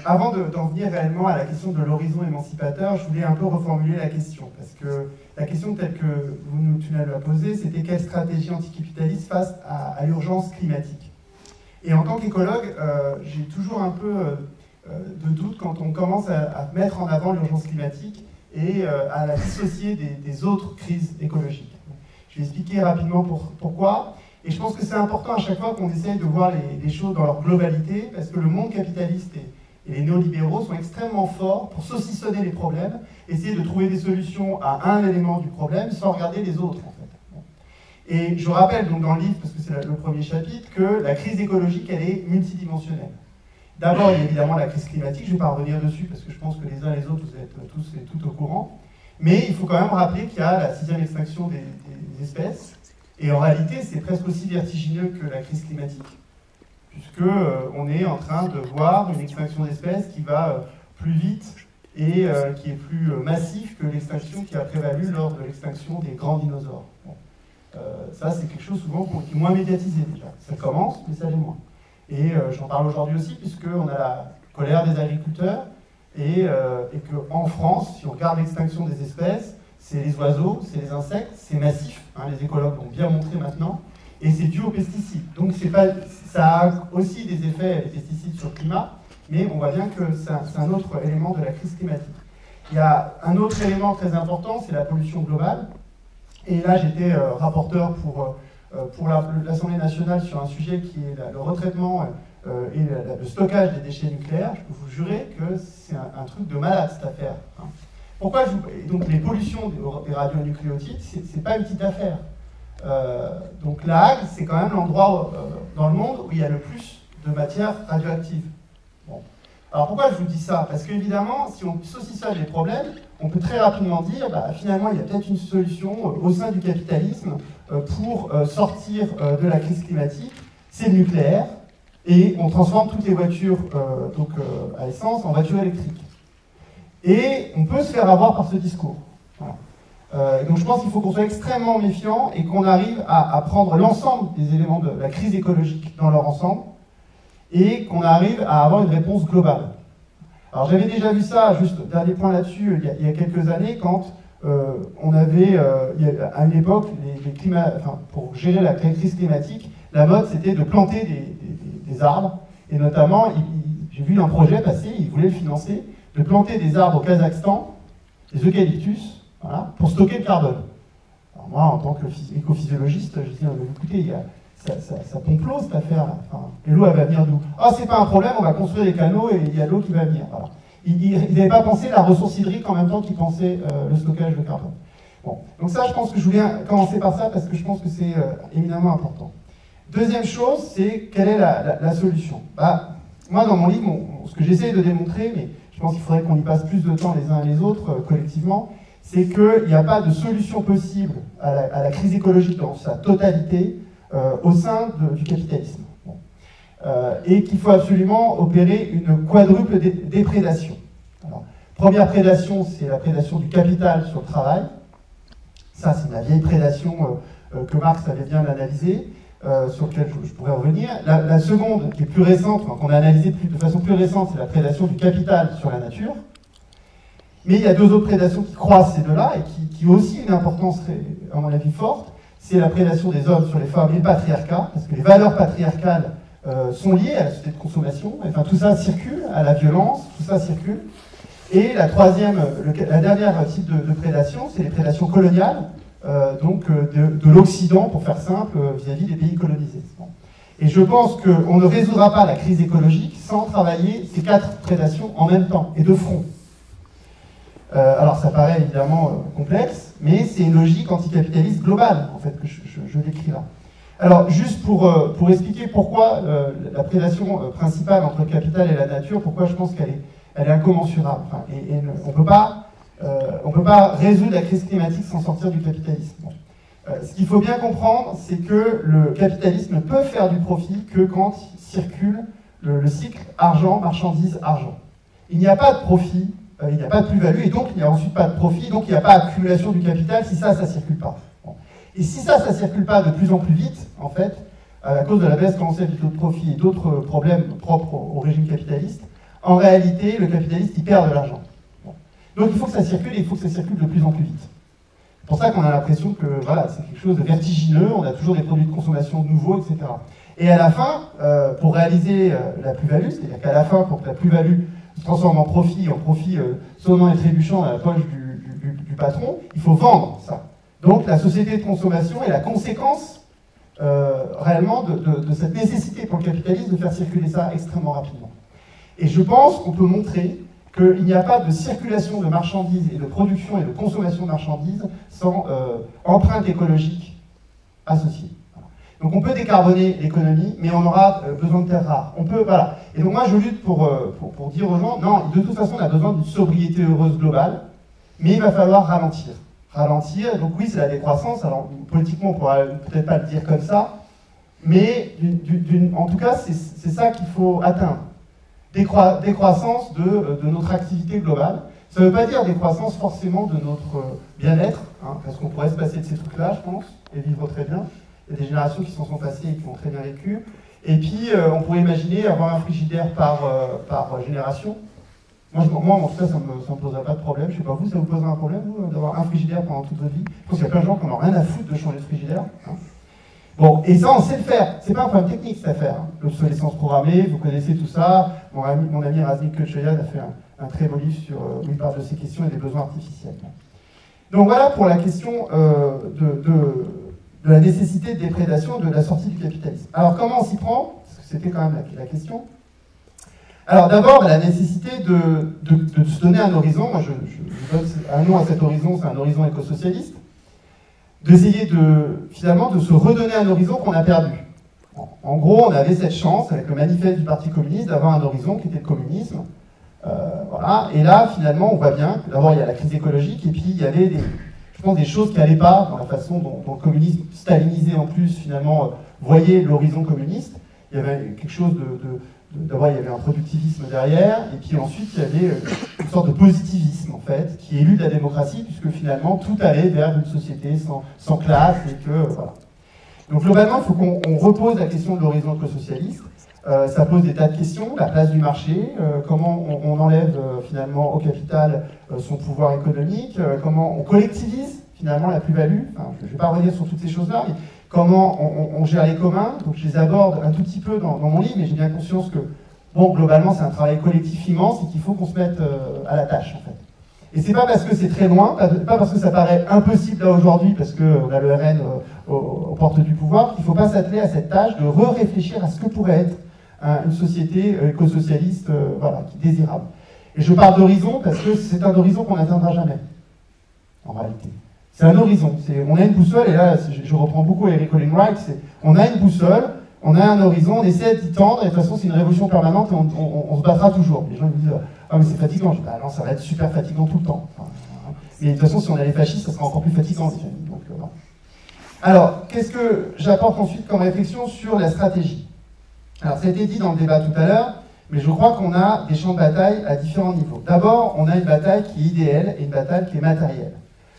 Avant d'en venir réellement à la question de l'horizon émancipateur, je voulais un peu reformuler la question, parce que la question telle que tu nous l'as posée, c'était quelle stratégie anticapitaliste face à l'urgence climatique. Et en tant qu'écologue, j'ai toujours un peu de doute quand on commence à mettre en avant l'urgence climatique et à la dissocier des autres crises écologiques. Je vais expliquer rapidement pourquoi. Et je pense que c'est important à chaque fois qu'on essaye de voir les choses dans leur globalité, parce que le monde capitaliste et les néolibéraux sont extrêmement forts pour saucissonner les problèmes, essayer de trouver des solutions à un élément du problème sans regarder les autres, en fait. Et je rappelle donc dans le livre, parce que c'est le premier chapitre, que la crise écologique, elle est multidimensionnelle. D'abord, il y a évidemment la crise climatique, je ne vais pas revenir dessus, parce que je pense que les uns et les autres, vous êtes tous et toutes au courant. Mais il faut quand même rappeler qu'il y a la 6e extinction des espèces. Et en réalité, c'est presque aussi vertigineux que la crise climatique, puisqu'on est en train de voir une extinction d'espèces qui va plus vite et qui est plus massive que l'extinction qui a prévalu lors de l'extinction des grands dinosaures. Bon. Ça, c'est quelque chose souvent qui est moins médiatisé déjà. Ça commence, mais ça l'est moins. Et j'en parle aujourd'hui aussi, puisqu'on a la colère des agriculteurs, et qu'en France, si on regarde l'extinction des espèces, c'est les oiseaux, c'est les insectes, c'est massif, hein, les écologues l'ont bien montré maintenant, et c'est dû aux pesticides. Donc ça a aussi des effets, les pesticides, sur le climat, mais on voit bien que c'est un autre élément de la crise climatique. Il y a un autre élément très important, c'est la pollution globale. Et là, j'étais rapporteur pour l'Assemblée nationale sur un sujet qui est le retraitement et le stockage des déchets nucléaires. Je peux vous jurer que c'est un truc de malade, cette affaire. Hein. Pourquoi donc les pollutions des radionucléotides, c'est pas une petite affaire. Donc La Hague, c'est quand même l'endroit dans le monde où il y a le plus de matière radioactive. Bon. Alors pourquoi je vous dis ça? Parce qu'évidemment, si on saucissonne les problèmes, on peut très rapidement dire, finalement, il y a peut-être une solution au sein du capitalisme pour sortir de la crise climatique, c'est le nucléaire, et on transforme toutes les voitures à essence en voitures électriques. Et on peut se faire avoir par ce discours. Voilà. Donc je pense qu'il faut qu'on soit extrêmement méfiant et qu'on arrive à prendre l'ensemble des éléments de la crise écologique dans leur ensemble et qu'on arrive à avoir une réponse globale. Alors j'avais déjà vu ça, juste dernier point là-dessus, il y a quelques années, quand on avait, à une époque, pour gérer la crise climatique, la mode c'était de planter des arbres, et notamment, j'ai vu un projet passer, ils voulaient le financer, de planter des arbres au Kazakhstan, des eucalyptus, voilà, pour stocker le carbone. Alors moi, en tant qu'écophysiologiste, je dis, écoutez, ça complot cette affaire. Enfin, et l'eau, elle va venir d'où? Ah, c'est pas un problème, on va construire des canaux et il y a de l'eau qui va venir. Voilà. Ils n'avaient pas pensé la ressource hydrique en même temps qu'ils pensaient le stockage de carbone. Bon. Donc ça, je pense que je voulais commencer par ça parce que je pense que c'est éminemment important. Deuxième chose, c'est quelle est la solution? Moi, dans mon livre, ce que j'essaie de démontrer, mais je pense qu'il faudrait qu'on y passe plus de temps les uns et les autres, collectivement, c'est qu'il n'y a pas de solution possible à la crise écologique dans sa totalité au sein du capitalisme. Bon. Et qu'il faut absolument opérer une quadruple déprédation. Alors, première prédation, c'est la prédation du capital sur le travail. Ça, c'est la vieille prédation que Marx avait bien analysée, sur laquelle je pourrais revenir. La seconde, qui est plus récente, qu'on a analysée de façon plus récente, c'est la prédation du capital sur la nature. Mais il y a deux autres prédations qui croisent ces deux-là et qui ont aussi une importance, à mon avis, forte. C'est la prédation des hommes sur les femmes et le patriarcat, parce que les valeurs patriarcales sont liées à la société de consommation. Enfin, tout ça circule, à la violence, tout ça circule. Et la dernière type de prédation, c'est les prédations coloniales, de l'Occident, pour faire simple, vis-à-vis des pays colonisés. Bon. Et je pense qu'on ne résoudra pas la crise écologique sans travailler ces quatre prédations en même temps, et de front. Alors ça paraît évidemment complexe, mais c'est une logique anticapitaliste globale, en fait, que je décris là. Alors, juste pour expliquer pourquoi la prédation principale entre le capital et la nature, pourquoi je pense qu'elle est incommensurable. Enfin, on ne peut pas résoudre la crise climatique sans sortir du capitalisme. Bon. Ce qu'il faut bien comprendre, c'est que le capitalisme ne peut faire du profit que quand circule le cycle argent, marchandise, argent. Il n'y a pas de profit, il n'y a pas de plus-value, et donc il n'y a ensuite pas de profit, donc il n'y a pas accumulation du capital si ça ne circule pas. Bon. Et si ça ne circule pas de plus en plus vite, en fait, à cause de la baisse tendancielle du taux de profit et d'autres problèmes propres au régime capitaliste, en réalité, le capitaliste, il perd de l'argent. Bon. Donc il faut que ça circule, et il faut que ça circule de plus en plus vite. C'est pour ça qu'on a l'impression que voilà, c'est quelque chose de vertigineux, on a toujours des produits de consommation nouveaux, etc. Et à la fin, pour réaliser la plus-value, c'est-à-dire qu'à la fin, pour que la plus-value se transforme en profit sonnant et trébuchant à la poche du patron, il faut vendre ça. Donc la société de consommation est la conséquence réellement de cette nécessité pour le capitaliste de faire circuler ça extrêmement rapidement. Et je pense qu'on peut montrer qu'il n'y a pas de circulation de marchandises et de production et de consommation de marchandises sans empreinte écologique associée. Voilà. Donc on peut décarboner l'économie, mais on aura besoin de terres rares. On peut, voilà. Et donc moi je lutte pour dire aux gens, non, de toute façon on a besoin d'une sobriété heureuse globale, mais il va falloir ralentir. Ralentir, donc oui c'est la décroissance, alors politiquement on ne pourra peut-être pas le dire comme ça, mais en tout cas c'est ça qu'il faut atteindre. Décroissance de notre activité globale. Ça ne veut pas dire décroissance forcément de notre bien-être, hein, parce qu'on pourrait se passer de ces trucs-là, je pense, et vivre très bien. Il y a des générations qui s'en sont passées et qui ont très bien vécu. Et puis, on pourrait imaginer avoir un frigidaire par génération. Moi, en tout cas, ça ne me poserait pas de problème. Je ne sais pas vous, ça vous poserait un problème, vous, d'avoir un frigidaire pendant toute votre vie? Je pense qu'il y a plein de gens qui n'ont rien à foutre de changer de frigidaire. Hein. Bon, et ça, on sait le faire. C'est pas un problème technique, cette affaire. Hein. L'obsolescence programmée, vous connaissez tout ça. Mon ami Razmik Kochoyan a fait un très beau livre où il parle de ces questions et des besoins artificiels. Donc voilà pour la question de la nécessité de déprédation de la sortie du capitalisme. Alors comment on s'y prend? Parce que c'était quand même la question. Alors d'abord, la nécessité de se donner un horizon. Moi, je donne un nom à cet horizon, c'est un horizon écosocialiste. D'essayer finalement de se redonner un horizon qu'on a perdu. En gros, on avait cette chance, avec le manifeste du Parti communiste, d'avoir un horizon qui était le communisme. Voilà. Et là, finalement, on voit bien que d'abord, il y a la crise écologique, et puis il y avait, je pense, des choses qui n'allaient pas dans la façon dont le communisme, stalinisé en plus, finalement, voyait l'horizon communiste. Il y avait quelque chose d'abord, il y avait un productivisme derrière, et puis ensuite, il y avait une sorte de positivisme, en fait, qui est élu de la démocratie, puisque finalement, tout allait vers une société sans classe, et que, voilà. Donc, globalement, il faut qu'on repose la question de l'horizon écosocialiste. Ça pose des tas de questions, la place du marché, comment on enlève, finalement, au capital son pouvoir économique, comment on collectivise, finalement, la plus-value. Enfin, je ne vais pas revenir sur toutes ces choses-là, mais comment on gère les communs. Donc je les aborde un tout petit peu dans mon livre, mais j'ai bien conscience que, bon, globalement, c'est un travail collectif immense et qu'il faut qu'on se mette à la tâche, en fait. Et c'est pas parce que c'est très loin, pas parce que ça paraît impossible là aujourd'hui, parce qu'on a le RN aux portes du pouvoir, qu'il ne faut pas s'atteler à cette tâche de réfléchir à ce que pourrait être une société éco-socialiste voilà, désirable. Et je parle d'horizon parce que c'est un horizon qu'on n'atteindra jamais, en réalité. C'est un horizon. On a une boussole, et là, je reprends beaucoup Eric Olin Wright, on a une boussole, on a un horizon, on essaie d'y tendre, et de toute façon, c'est une révolution permanente, et on se battra toujours. Les gens me disent, ah, mais c'est fatigant. Je dis, bah non, ça va être super fatigant tout le temps. Enfin, et de toute façon, si on a les fascistes, ça sera encore plus fatigant. Donc, voilà. Alors, qu'est-ce que j'apporte ensuite comme réflexion sur la stratégie? Alors, ça a été dit dans le débat tout à l'heure, mais je crois qu'on a des champs de bataille à différents niveaux. D'abord, on a une bataille qui est idéale et une bataille qui est matérielle.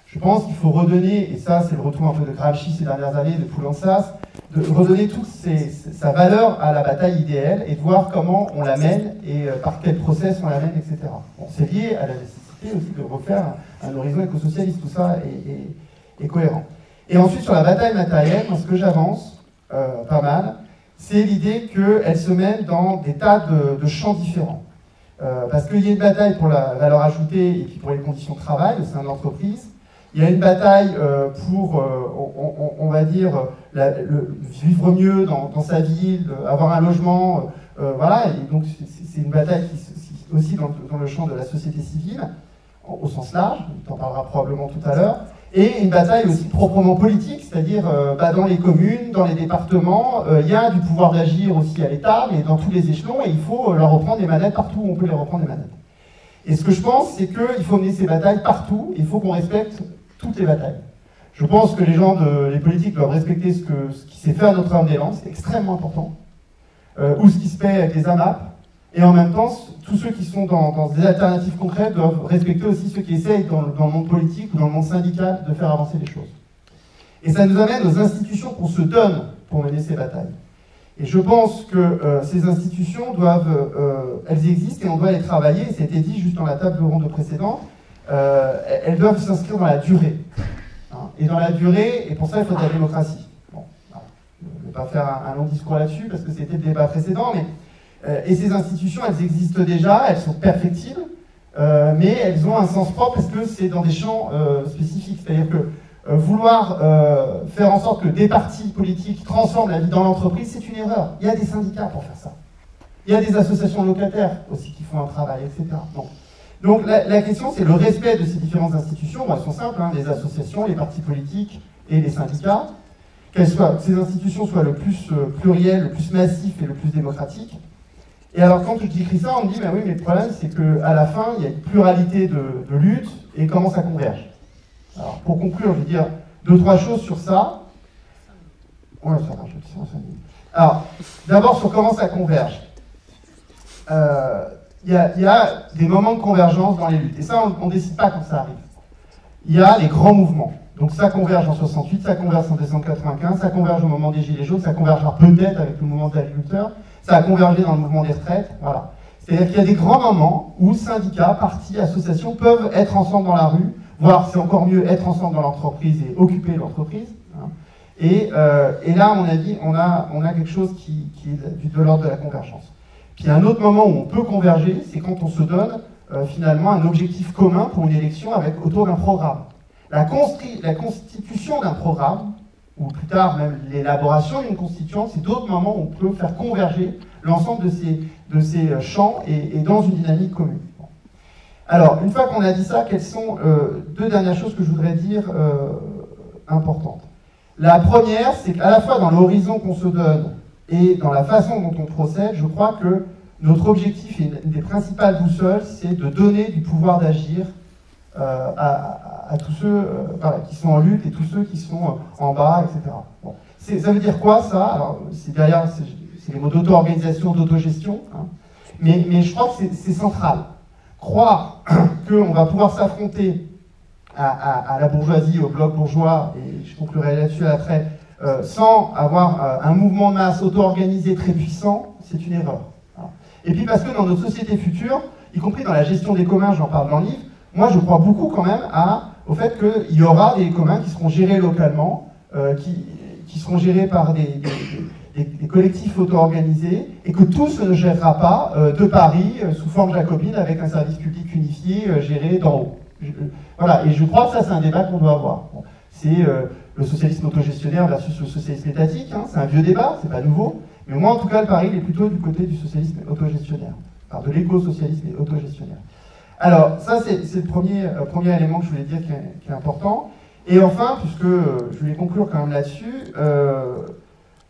Je pense qu'il faut redonner, et ça c'est le retour un peu de Gramsci ces dernières années, de Poulan-Sas, de redonner toute sa valeur à la bataille idéale et de voir comment on la mène et par quel process on la mène, etc. Bon, c'est lié à la nécessité aussi de refaire un horizon éco-socialiste, tout ça est cohérent. Et ensuite sur la bataille matérielle, moi, ce que j'avance pas mal, c'est l'idée qu'elle se mène dans des tas de champs différents. Parce qu'il y a une bataille pour la valeur ajoutée et puis pour les conditions de travail au sein de l'entreprise. Il y a une bataille pour, on va dire, vivre mieux dans sa ville, avoir un logement, voilà. Et donc c'est une bataille qui aussi dans le champ de la société civile, au sens large, on en parlera probablement tout à l'heure, et une bataille aussi proprement politique, c'est-à-dire dans les communes, dans les départements, il y a du pouvoir d'agir aussi à l'État, mais dans tous les échelons, et il faut leur reprendre des manettes partout où on peut les reprendre des manettes. Et ce que je pense, c'est qu'il faut mener ces batailles partout, il faut qu'on respecte toutes les batailles. Je pense que les politiques doivent respecter ce qui s'est fait à Notre-Dame-des-Landes, c'est extrêmement important, ou ce qui se fait avec les AMAP, et en même temps, tous ceux qui sont dans des alternatives concrètes doivent respecter aussi ceux qui essayent dans le monde politique ou dans le monde syndical de faire avancer les choses. Et ça nous amène aux institutions qu'on se donne pour mener ces batailles. Et je pense que ces institutions elles existent et on doit les travailler, et ça a été dit juste dans la table ronde précédente, elles doivent s'inscrire dans la durée. Hein. Et dans la durée, et pour ça il faut de la démocratie. Bon, je ne vais pas faire un long discours là-dessus, parce que c'était le débat précédent, mais et ces institutions, elles existent déjà, elles sont perfectibles, mais elles ont un sens propre parce que c'est dans des champs spécifiques. C'est-à-dire que vouloir faire en sorte que des partis politiques transforment la vie dans l'entreprise, c'est une erreur. Il y a des syndicats pour faire ça. Il y a des associations locataires aussi qui font un travail, etc. Bon. Donc la question, c'est le respect de ces différentes institutions. Bon, elles sont simples, hein, les associations, les partis politiques et les syndicats. Que ces institutions soient le plus plurielles, le plus massif et le plus démocratique. Et alors quand j'écris ça, on me dit, mais oui, mais le problème, c'est qu'à la fin, il y a une pluralité de luttes et comment ça converge. Alors, pour conclure, je vais dire 2-3 choses sur ça. Ouais, ça marche, ça minutes. Alors, d'abord, sur comment ça converge. Il y a des moments de convergence dans les luttes. Et ça, on ne décide pas quand ça arrive. Il y a les grands mouvements. Donc ça converge en 68, ça converge en décembre 95, ça converge au moment des Gilets jaunes, ça convergera peut-être avec le mouvement des agriculteurs, ça a convergé dans le mouvement des retraites, voilà. C'est-à-dire qu'il y a des grands moments où syndicats, partis, associations peuvent être ensemble dans la rue, voire c'est encore mieux être ensemble dans l'entreprise et occuper l'entreprise. Hein. Et là, à mon avis, on a quelque chose qui est de l'ordre de la convergence. Puis un autre moment où on peut converger, c'est quand on se donne finalement un objectif commun pour une élection autour d'un programme. La constitution d'un programme, ou plus tard même l'élaboration d'une constituante, c'est d'autres moments où on peut faire converger l'ensemble de ces champs et dans une dynamique commune. Bon. Alors, une fois qu'on a dit ça, quelles sont deux dernières choses que je voudrais dire importantes. La première, c'est qu'à la fois dans l'horizon qu'on se donne et dans la façon dont on procède, je crois que notre objectif et une des principales boussoles, c'est de donner du pouvoir d'agir à tous ceux qui sont en lutte et tous ceux qui sont en bas, etc. Bon. Ça veut dire quoi, ça? Alors, derrière, c'est les mots d'auto-organisation, d'autogestion, hein. Mais je crois que c'est central. Croire qu'on va pouvoir s'affronter à la bourgeoisie, au bloc bourgeois, et je conclurai là-dessus après, sans avoir un mouvement de masse auto-organisé très puissant, c'est une erreur. Hein. Et puis parce que dans notre société future, y compris dans la gestion des communs, j'en parle dans le livre, moi, je crois beaucoup quand même au fait qu'il y aura des communs qui seront gérés localement, qui seront gérés par des collectifs auto-organisés, et que tout se ne gérera pas de Paris sous forme jacobine avec un service public unifié géré d'en haut. Voilà, et je crois que ça, c'est un débat qu'on doit avoir. Bon, c'est le socialisme autogestionnaire versus le socialisme étatique, hein, c'est un vieux débat, c'est pas nouveau, mais moi, en tout cas, le pari, il est plutôt du côté du socialisme autogestionnaire, enfin, de l'éco-socialisme autogestionnaire. Alors, ça, c'est le premier élément que je voulais dire qui est important. Et enfin, puisque je voulais conclure quand même là-dessus,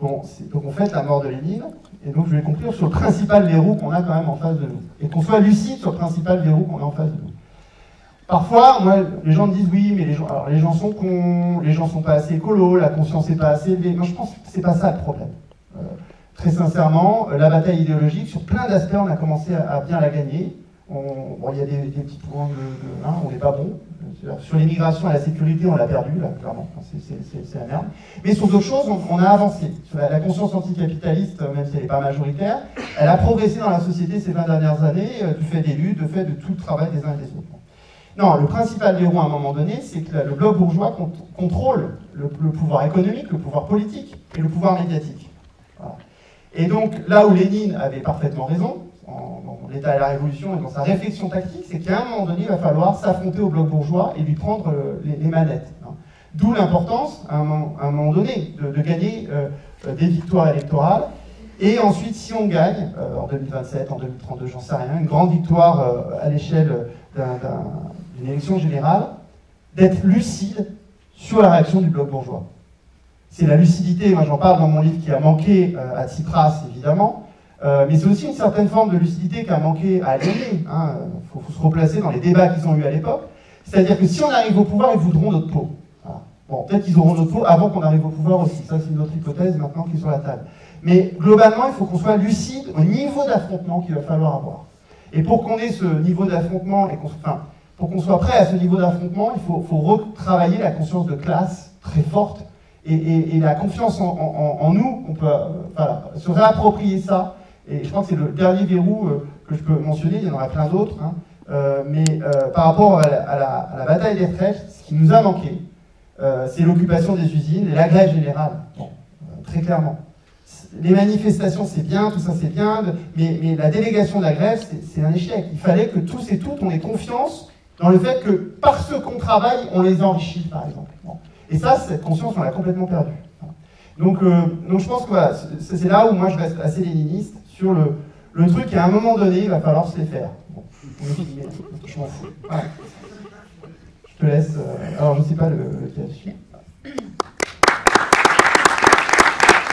donc on fête la mort de Lénine, et donc je voulais conclure sur le principal verrou qu'on a quand même en face de nous. Et qu'on soit lucide sur le principal verrou qu'on a en face de nous. Parfois, moi, les gens me disent, oui, mais les gens sont cons, les gens sont pas assez écolos, la conscience n'est pas assez élevée. Moi, je pense que c'est pas ça le problème. Très sincèrement, la bataille idéologique, sur plein d'aspects, on a commencé à bien la gagner. Bon, il y a des petits points on n'est pas bon. Sur l'immigration et la sécurité, on l'a perdu, là, clairement. C'est la merde. Mais sur d'autres choses, on a avancé. Sur la conscience anticapitaliste, même si elle n'est pas majoritaire, elle a progressé dans la société ces 20 dernières années, du fait des luttes, du fait de tout le travail des uns et des autres. Non, le principal verrou à un moment donné, c'est que le bloc bourgeois contrôle le pouvoir économique, le pouvoir politique et le pouvoir médiatique. Voilà. Et donc, là où Lénine avait parfaitement raison, dans l'État et la Révolution et dans sa réflexion tactique, c'est qu'à un moment donné, il va falloir s'affronter au bloc bourgeois et lui prendre les manettes. Hein. D'où l'importance, à un moment donné, de gagner des victoires électorales. Et ensuite, si on gagne, en 2027, en 2032, j'en sais rien, une grande victoire à l'échelle d'une élection générale, d'être lucide sur la réaction du bloc bourgeois. C'est la lucidité, moi j'en parle dans mon livre, qui a manqué à Tsipras, évidemment, mais c'est aussi une certaine forme de lucidité qui a manqué à Lénine. Hein. Faut se replacer dans les débats qu'ils ont eus à l'époque. C'est-à-dire que si on arrive au pouvoir, ils voudront notre peau. Voilà. Bon, peut-être qu'ils auront notre peau avant qu'on arrive au pouvoir aussi. Ça, c'est une autre hypothèse maintenant qui est sur la table. Mais globalement, il faut qu'on soit lucide au niveau d'affrontement qu'il va falloir avoir. Et pour qu'on ait ce niveau d'affrontement, et pour qu'on soit prêt à ce niveau d'affrontement, il faut retravailler la conscience de classe très forte et la confiance en nous, on peut se réapproprier ça. Et je crois que c'est le dernier verrou que je peux mentionner, il y en aura plein d'autres, hein. Par rapport à la bataille des retraites, ce qui nous a manqué, c'est l'occupation des usines et la grève générale, très clairement. Les manifestations, c'est bien, tout ça, c'est bien, mais la délégation de la grève, c'est un échec. Il fallait que tous et toutes, on ait confiance dans le fait que, parce qu'on travaille, on les enrichit, par exemple. Et ça, cette conscience, on l'a complètement perdue. Donc je pense que voilà, c'est là où moi, je reste assez léniniste sur le truc, et à un moment donné, il va falloir se les faire. Bon, je m'en fous. Voilà. Je te laisse... alors, je ne sais pas lequel je suis.